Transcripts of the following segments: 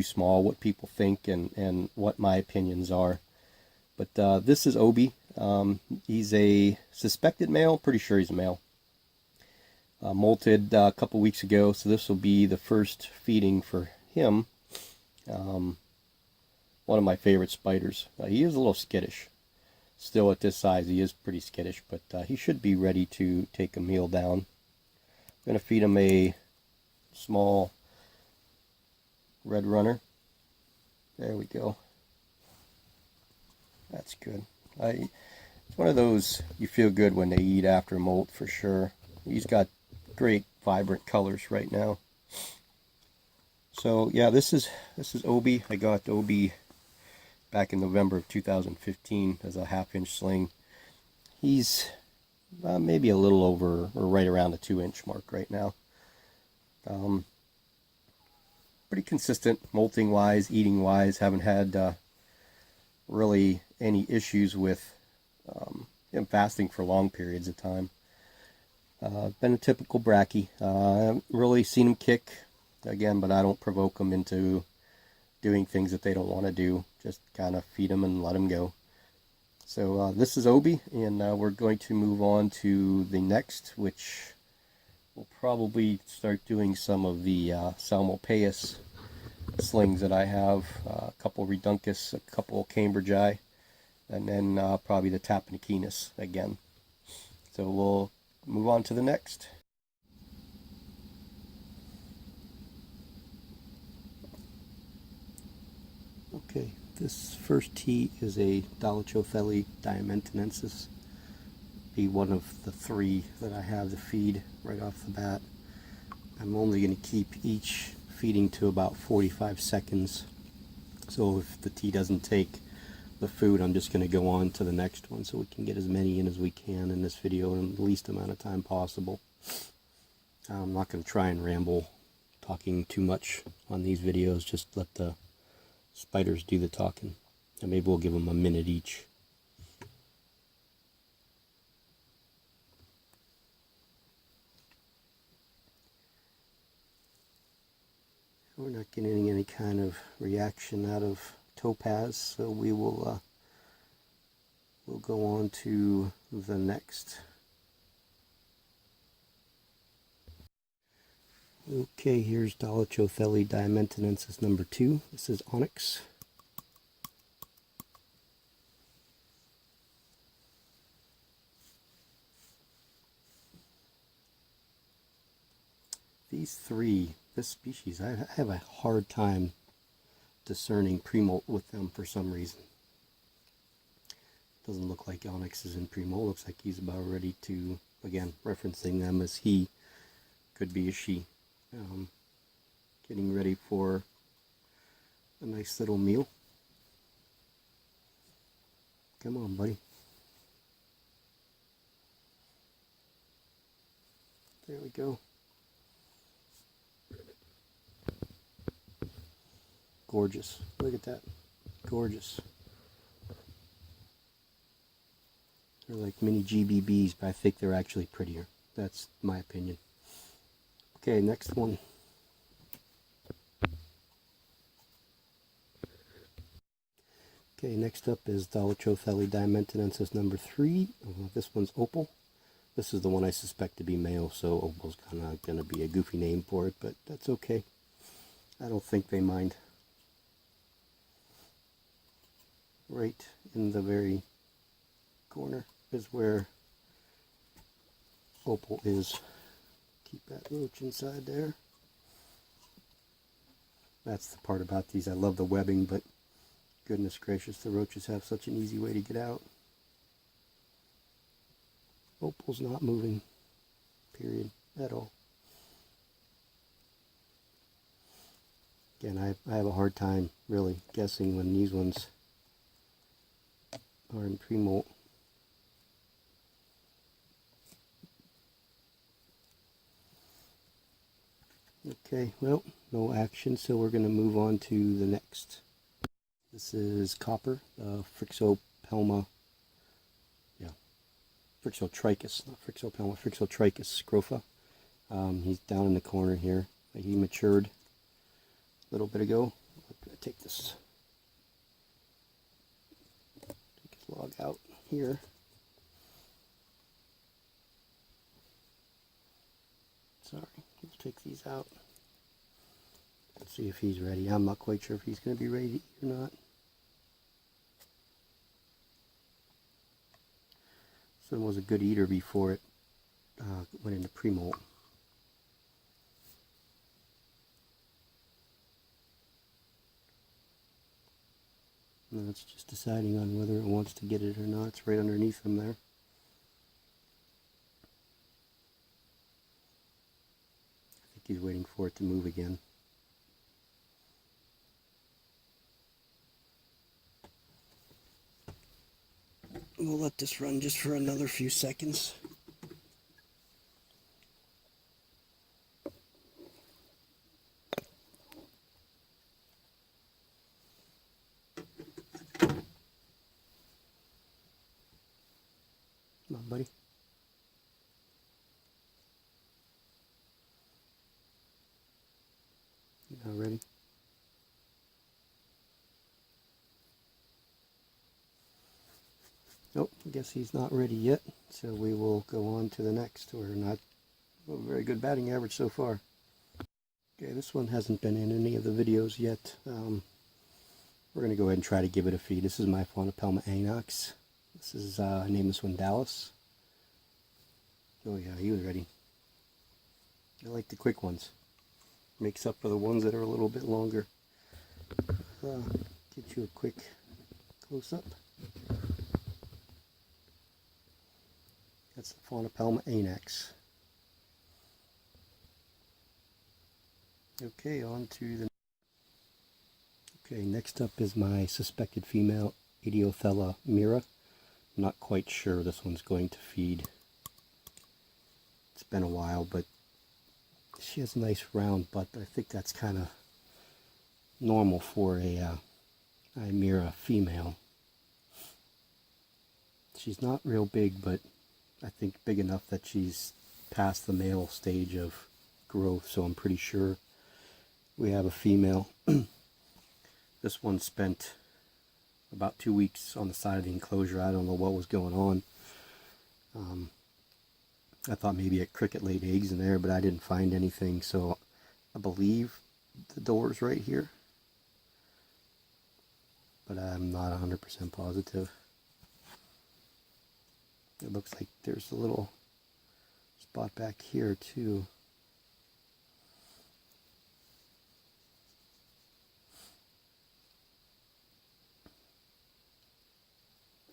small, what people think and what my opinions are. But this is Obi. He's a suspected male, pretty sure he's a male. Molted a couple weeks ago, so this will be the first feeding for him. One of my favorite spiders. He is a little skittish. Still at this size, he is pretty skittish, but he should be ready to take a meal down. I'm going to feed him a small red runner. There we go. That's good. It's one of those you feel good when they eat after molt for sure. He's got great vibrant colors right now. So yeah, this is Obi. I got Obi back in November of 2015 as a 1/2-inch sling. He's maybe a little over or right around the 2-inch mark right now. Pretty consistent molting wise, eating wise. Haven't had really any issues with him fasting for long periods of time. Been a typical brachy. I haven't really seen him kick again, but I don't provoke them into doing things that they don't want to do. Just kind of feed them and let them go. So this is Obi, and we're going to move on to the next, which we'll probably start doing some of the Salmopaeus slings that I have. A couple Reduncus, a couple Cambridgei, and then probably the Tapanicinus again. So we'll move on to the next. Okay, this first tea is a Dolichothele diamantinensis. Be one of the 3 that I have to feed right off the bat. I'm only going to keep each feeding to about 45 seconds. So if the tea doesn't take the food, I'm just going to go on to the next one so we can get as many in as we can in this video in the least amount of time possible. I'm not going to try and ramble talking too much on these videos. Just let the spiders do the talking, and maybe we'll give them a minute each. We're not getting any kind of reaction out of Topaz, so we will we'll go on to the next. Okay, here's Dolichothele diamantinensis number 2. This is onyx. These 3, this species, I have a hard time discerning pre-molt with them for some reason. Doesn't look like onyx is in pre-molt. Looks like he's about ready to, again, referencing them as he, could be a she. Getting ready for a nice little meal. Come on, buddy. There we go. Gorgeous. Look at that. Gorgeous. They're like mini GBBs, but I think they're actually prettier. That's my opinion. Okay, next one. Okay, next up is Dolichothele diamantinensis number 3. This one's opal. This is the one I suspect to be male, so opal's kind of going to be a goofy name for it, but that's okay. I don't think they mind. Right in the very corner is where opal is. Keep that roach inside there. That's the part about these. I love the webbing, but goodness gracious, the roaches have such an easy way to get out. Opal's not moving, period, at all. Again, I have a hard time really guessing when these ones are in pre-molt. Okay, well, no action, so we're going to move on to the next. This is copper, Phrixopelma, Phrixotrichus, not Phrixopelma, Phrixotrichus scrofa. He's down in the corner here. He matured a little bit ago. take this log out here. Sorry, we'll take these out. Let's see if he's ready. I'm not quite sure if he's going to be ready to eat or not. This one was a good eater before it went into pre-molt. Now it's just deciding on whether it wants to get it or not. It's right underneath him there. I think he's waiting for it to move again. We'll let this run just for another few seconds. Come on, buddy. You not ready? Nope, I guess he's not ready yet, so we will go on to the next. We're not a very good batting average so far. Okay, this one hasn't been in any of the videos yet. We're going to go ahead and try to give it a feed. This is my Phonopelma onyx. This is, I named this one Dallas. Oh yeah, he was ready. I like the quick ones. Makes up for the ones that are a little bit longer. Get you a quick close-up. That's the Phonopelma onyx. Okay, on to the... Okay, next up is my suspected female, Idiothella mera. I'm not quite sure this one's going to feed. It's been a while, but she has a nice round butt. I think that's kind of normal for a mera female. She's not real big, but I think big enough that she's past the male stage of growth, so I'm pretty sure we have a female. This one spent about 2 weeks on the side of the enclosure. I don't know what was going on. I thought maybe a cricket laid eggs in there, but I didn't find anything, so I believe the door's right here, but I'm not 100% positive. It looks like there's a little spot back here too.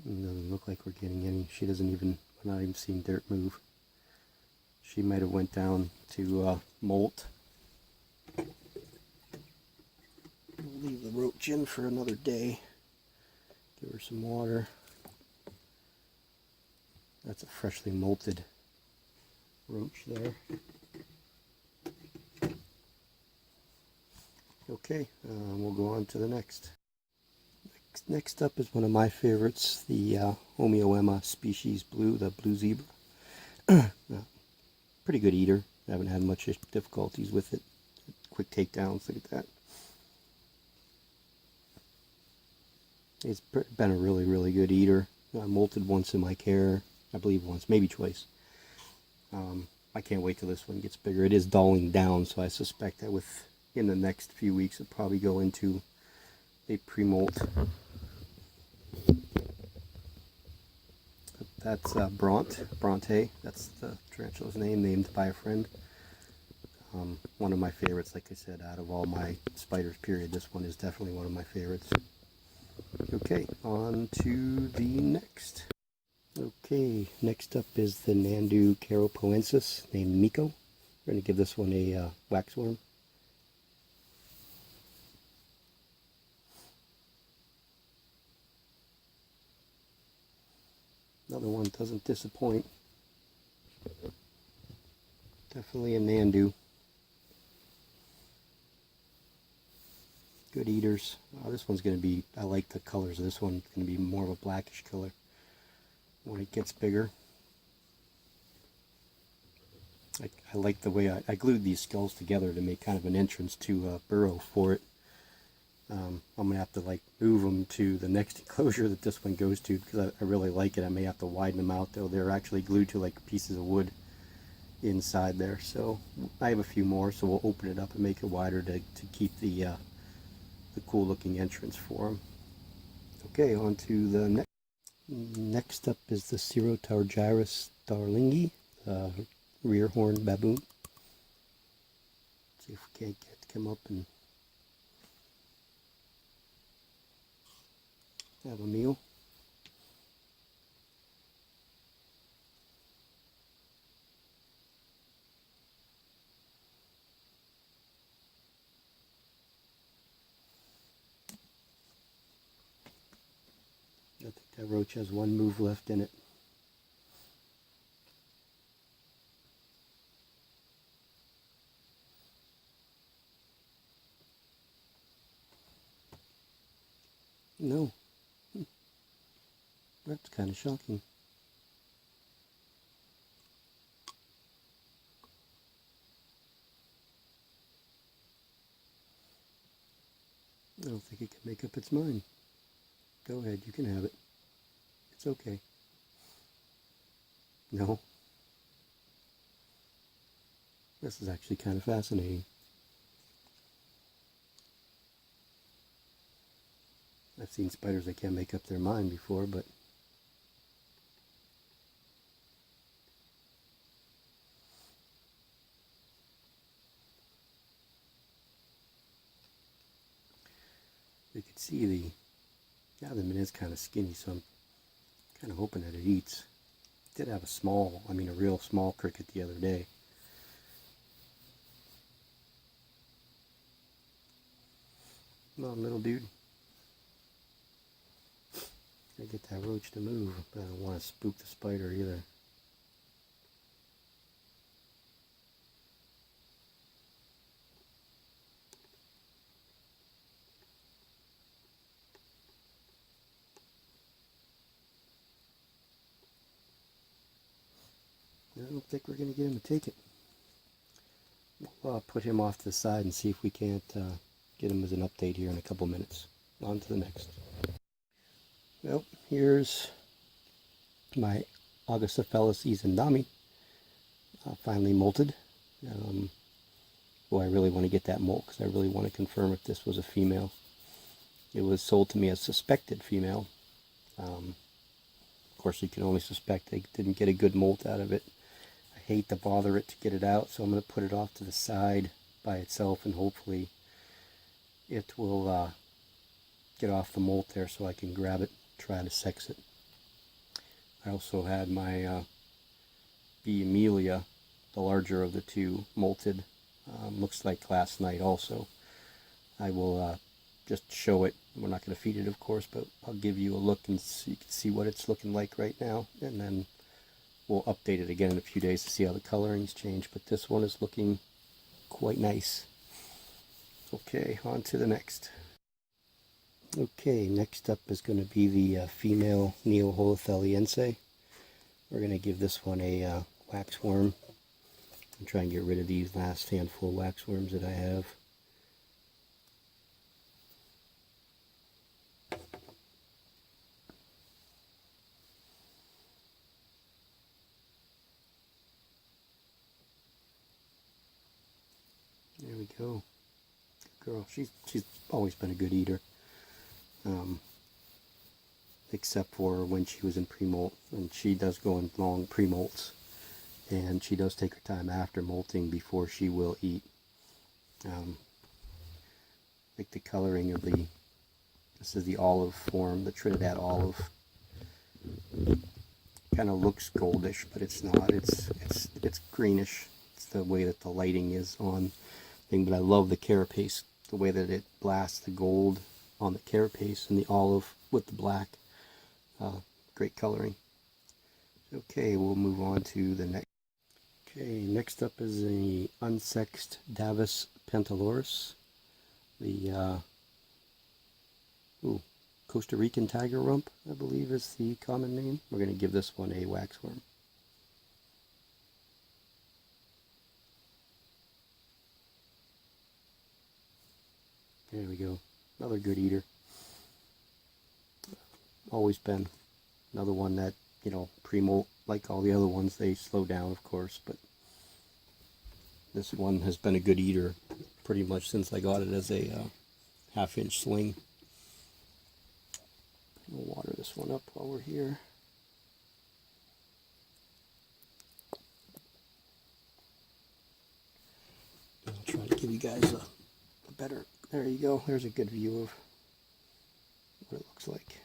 It doesn't look like we're getting any. She doesn't even, we're not even seeing dirt move. She might have went down to molt. We'll leave the roach in for another day. Give her some water. That's a freshly molted roach there. Okay, we'll go on to the next. Next up is one of my favorites, the Homeoema species blue, the blue zebra. Pretty good eater. I haven't had much difficulties with it. Quick takedowns, look at that. It's been a really, really good eater. I molted once in my care. I believe once, maybe twice. I can't wait till this one gets bigger. It is dulling down, so I suspect that in the next few weeks it'll probably go into a pre-molt. That's Bronte. That's the tarantula's name, named by a friend. One of my favorites, like I said, out of all my spiders, period. This one is definitely one of my favorites. Okay, on to the next. Okay, next up is the Nandu carolinensis, named Miko. We're going to give this one a waxworm. Another one doesn't disappoint. Definitely a Nandu. Good eaters. This one's going to be, I like the colors of this one. It's going to be more of a blackish color when it gets bigger. I like the way I glued these skulls together to make kind of an entrance to a burrow for it. I'm going to have to like move them to the next enclosure that this one goes to, because I really like it. I may have to widen them out though. They're actually glued to like pieces of wood inside there. So I have a few more, so we'll open it up and make it wider to keep the cool looking entrance for them. Okay, on to the next. Next up is the Cerotargyrus starlingi, rear horn baboon. See if we can't get to come up and have a meal. I think that roach has one move left in it. No. That's kind of shocking. I don't think it can make up its mind. Go ahead, you can have it. It's okay. No. This is actually kind of fascinating. I've seen spiders that can't make up their mind before, but you can see the abdomen is kind of skinny, so I'm kind of hoping that it eats. It did have a real small cricket the other day. Come on, little dude. I get that roach to move, but I don't want to spook the spider either. I don't think we're going to get him to take it. We'll put him off to the side and see if we can't get him as an update here in a couple minutes. On to the next. Well, here's my Augustofelis isandami, finally molted. Well, I really want to get that molt because I really want to confirm if this was a female. It was sold to me as suspected female. Of course, you can only suspect. They didn't get a good molt out of it. I hate to bother it to get it out, so I'm going to put it off to the side by itself, and hopefully it will get off the molt there so I can grab it, try to sex it. I also had my bee Amelia, the larger of the two, molted. Looks like last night also. I will just show it. We're not going to feed it, of course, but I'll give you a look and so you can see what it's looking like right now, and then we'll update it again in a few days to see how the colorings change. But this one is looking quite nice. Okay, on to the next. Okay, next up is going to be the female holocellen. We're going to give this one a waxworm and try and get rid of these last handful of waxworms that I have. There we go. Good girl. She's always been a good eater. Except for when she was in pre-molt, and she does go in long pre-molts, and she does take her time after molting before she will eat. Like the coloring of this is the olive form, the Trinidad olive. Kind of looks goldish, but it's not. It's greenish. It's the way that the lighting is on thing. But I love the carapace, the way that it blasts the gold on the carapace and the olive with the black. Great coloring. Okay, we'll move on to the next. Okay, next up is the unsexed Davus pentaloris, the Costa Rican tiger rump, I believe is the common name. We're going to give this one a waxworm. There we go. Another good eater. Always been. Another one that, you know, pre-molt, like all the other ones, they slow down, of course, but this one has been a good eater pretty much since I got it as a half-inch sling. We'll water this one up while we're here. I'll try to give you guys a better, there you go, there's a good view of what it looks like.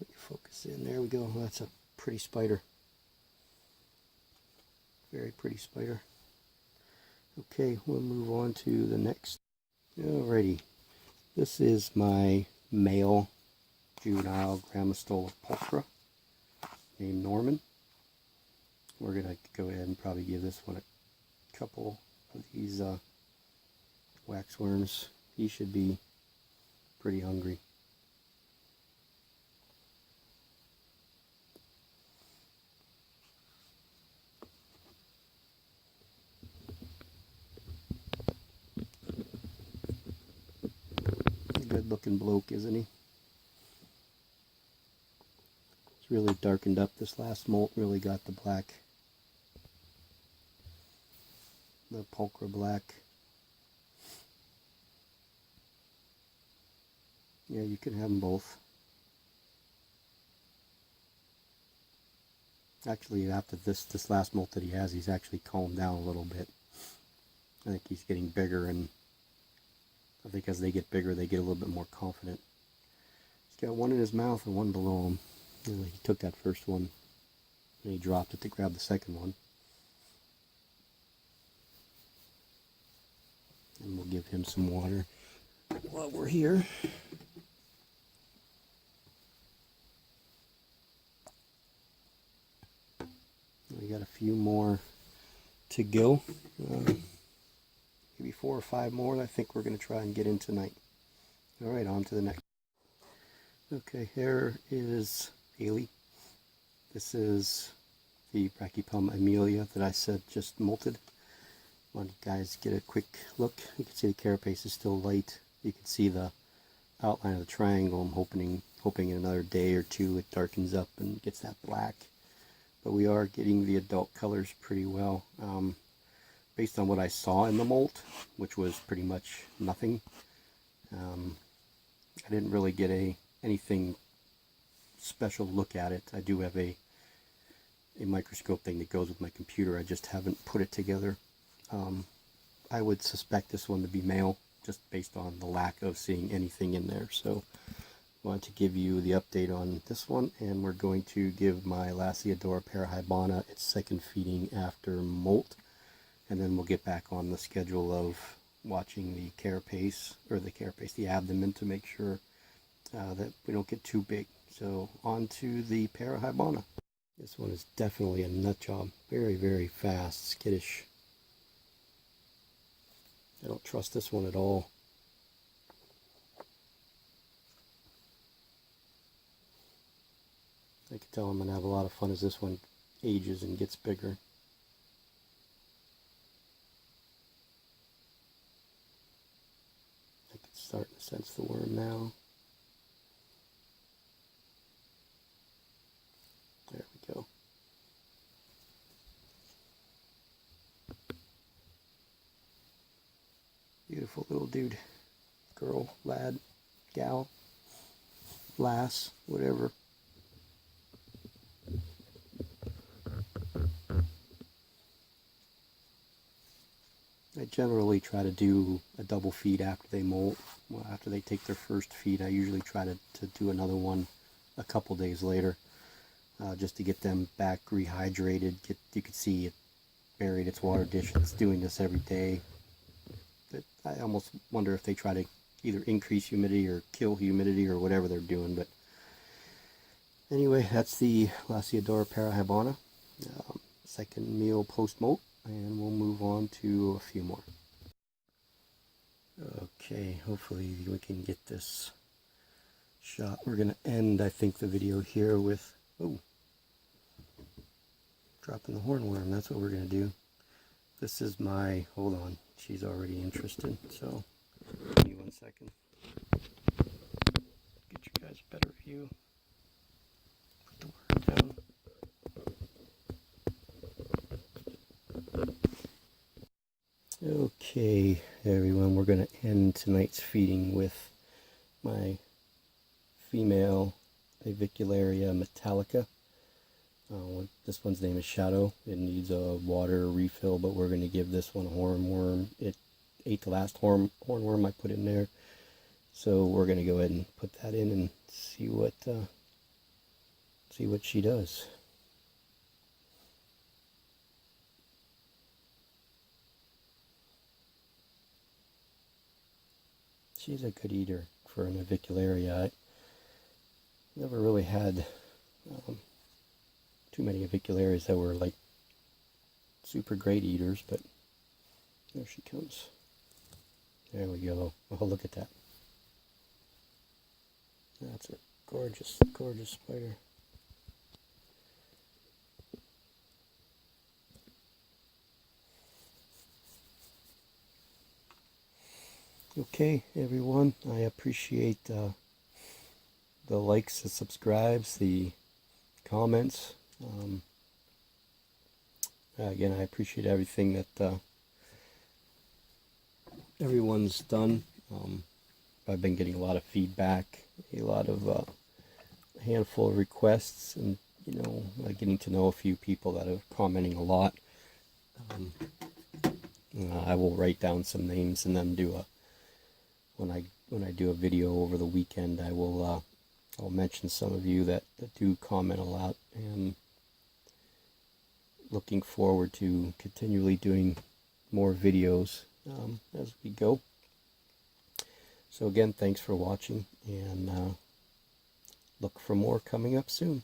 Let me focus in, there we go, that's a pretty spider. Very pretty spider. Okay, we'll move on to the next. Alrighty, this is my male juvenile gramma pulchra named Norman. We're going to go ahead and probably give this one a couple of these waxworms. He should be pretty hungry. Good looking bloke, isn't he? It's really darkened up. This last molt really got the black, the pulchra black. Yeah, you can have them both. Actually, after this last molt that he has, he's actually calmed down a little bit. I think he's getting bigger, and I think as they get bigger, they get a little bit more confident. He's got one in his mouth and one below him. You know, he took that first one, and he dropped it to grab the second one. And we'll give him some water while we're here. We got a few more to go. Maybe 4 or 5 more that I think we're going to try and get in tonight. Alright, on to the next. Okay, here is Haley. This is the Brachypelma Amelia that I said just molted. I want you guys to get a quick look. You can see the carapace is still light. You can see the outline of the triangle. I'm hoping in another day or two it darkens up and gets that black. But we are getting the adult colors pretty well. Based on what I saw in the molt, which was pretty much nothing. I didn't really get anything special look at it. I do have a microscope thing that goes with my computer. I just haven't put it together. I would suspect this one to be male, just based on the lack of seeing anything in there. So I wanted to give you the update on this one, and we're going to give my Lasiodora parahybana its second feeding after molt. And then we'll get back on the schedule of watching the carapace, the abdomen, to make sure that we don't get too big. So on to the parahybana. This one is definitely a nut job. Very, very fast, skittish. I don't trust this one at all. I can tell I'm going to have a lot of fun as this one ages and gets bigger. Starting to sense the worm now. There we go. Beautiful little dude. Girl, lad, gal, lass, whatever. I generally try to do a double feed after they molt. Well, after they take their first feed, I usually try to do another one a couple days later, just to get them back rehydrated. You can see it buried its water dish. It's doing this every day. But I almost wonder if they try to either increase humidity or kill humidity or whatever they're doing. But anyway, that's the Lasiodora parahybana, second meal post-molt. And we'll move on to a few more. Okay, hopefully we can get this shot. We're going to end, I think, the video here with, oh, dropping the hornworm. That's what we're going to do. This is my, hold on, she's already interested. So Okay, everyone, we're going to end tonight's feeding with my female Avicularia Metallica. This one's name is Shadow. It needs a water refill, but we're going to give this one a hornworm. It ate the last hornworm I put in there, so we're going to go ahead and put that in and see what she does. She's a good eater for an Avicularia. I never really had too many Avicularias that were like super great eaters, but there she comes. There we go. Oh, look at that. That's a gorgeous, gorgeous spider. Okay, everyone, I appreciate the likes, the subscribes, the comments. Again, I appreciate everything that everyone's done. I've been getting a lot of feedback, a lot of a handful of requests, and getting to know a few people that are commenting a lot. I will write down some names and then do a when I do a video over the weekend. I'll mention some of you that do comment a lot, and looking forward to continually doing more videos as we go. So again, thanks for watching, and look for more coming up soon.